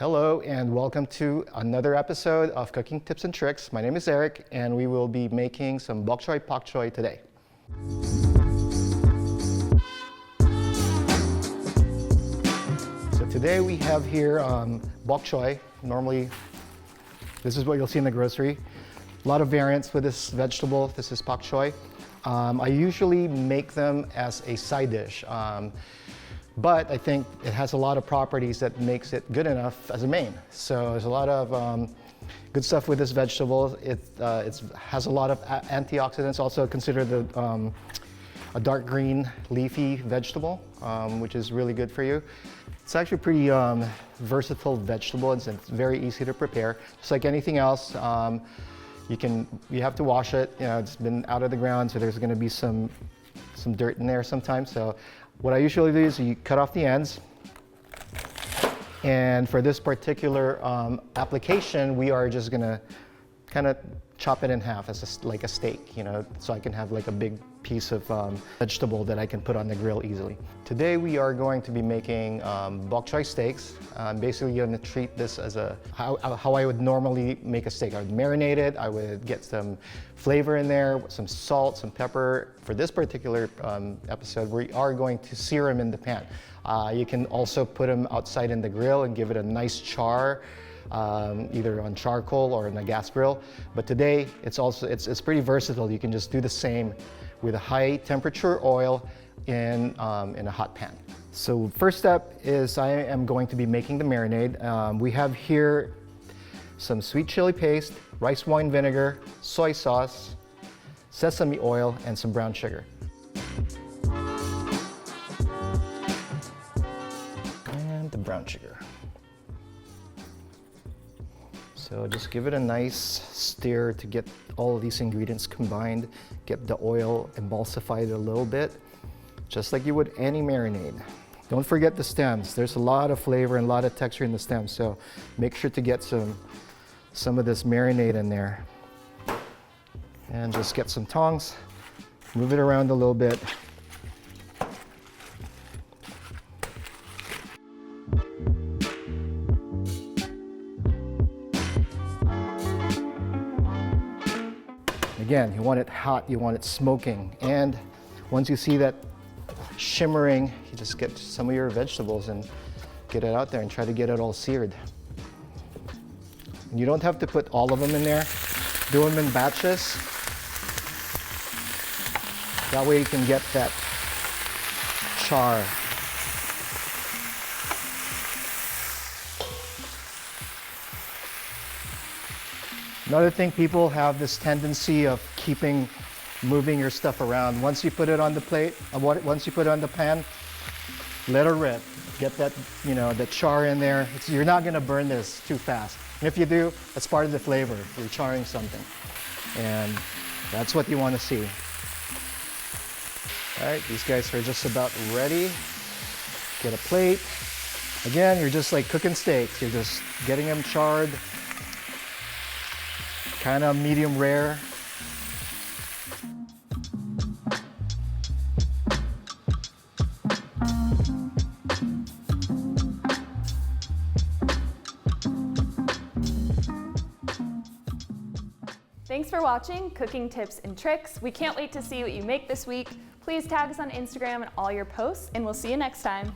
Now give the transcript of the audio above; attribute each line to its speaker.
Speaker 1: Hello and welcome to another episode of Cooking Tips and Tricks. My name is Eric and we will be making some Bok Choy today. So today we have here Bok Choy. Normally this is what you'll see in the grocery. A lot of variants with this vegetable. This is Bok Choy. I usually make them as a side dish. But I think it has a lot of properties that makes it good enough as a main. So there's a lot of good stuff with this vegetable. It has a lot of antioxidants, also considered a dark green leafy vegetable, which is really good for you. It's actually a pretty versatile vegetable and it's very easy to prepare. Just like anything else, you have to wash it. You know, it's been out of the ground, so there's gonna be some dirt in there sometimes. So what I usually do is you cut off the ends. And for this particular application, we are just gonna kind of chop it in half as like a steak, you know, so I can have like a big piece of vegetable that I can put on the grill easily. Today we are going to be making Bok Choy Steaks. Basically, you're gonna treat this as how I would normally make a steak. I would marinate it, I would get some flavor in there, some salt, some pepper. For this particular episode, we are going to sear them in the pan. You can also put them outside in the grill and give it a nice char, either on charcoal or in a gas grill. But today, it's pretty versatile. You can just do the same with a high temperature oil in a hot pan. So first step is I am going to be making the marinade. We have here some sweet chili paste, rice wine vinegar, soy sauce, sesame oil, and some brown sugar. And the brown sugar. So just give it a nice stir to get all of these ingredients combined, get the oil emulsified a little bit, just like you would any marinade. Don't forget the stems. There's a lot of flavor and a lot of texture in the stems, so make sure to get some of this marinade in there. And just get some tongs, move it around a little bit. Again, you want it hot, you want it smoking. And once you see that shimmering, you just get some of your vegetables and get it out there and try to get it all seared. And you don't have to put all of them in there. Do them in batches. That way you can get that char. Another thing, people have this tendency of moving your stuff around. Once you put it on the plate, once you put it on the pan, let it rip. Get that, you know, the char in there. You're not gonna burn this too fast. And if you do, that's part of the flavor. You're charring something. And that's what you wanna see. All right, these guys are just about ready. Get a plate. Again, you're just like cooking steaks. You're just getting them charred, kind of medium rare.
Speaker 2: Thanks for watching Cooking Tips and Tricks. We can't wait to see what you make this week. Please tag us on Instagram and all your posts, and we'll see you next time.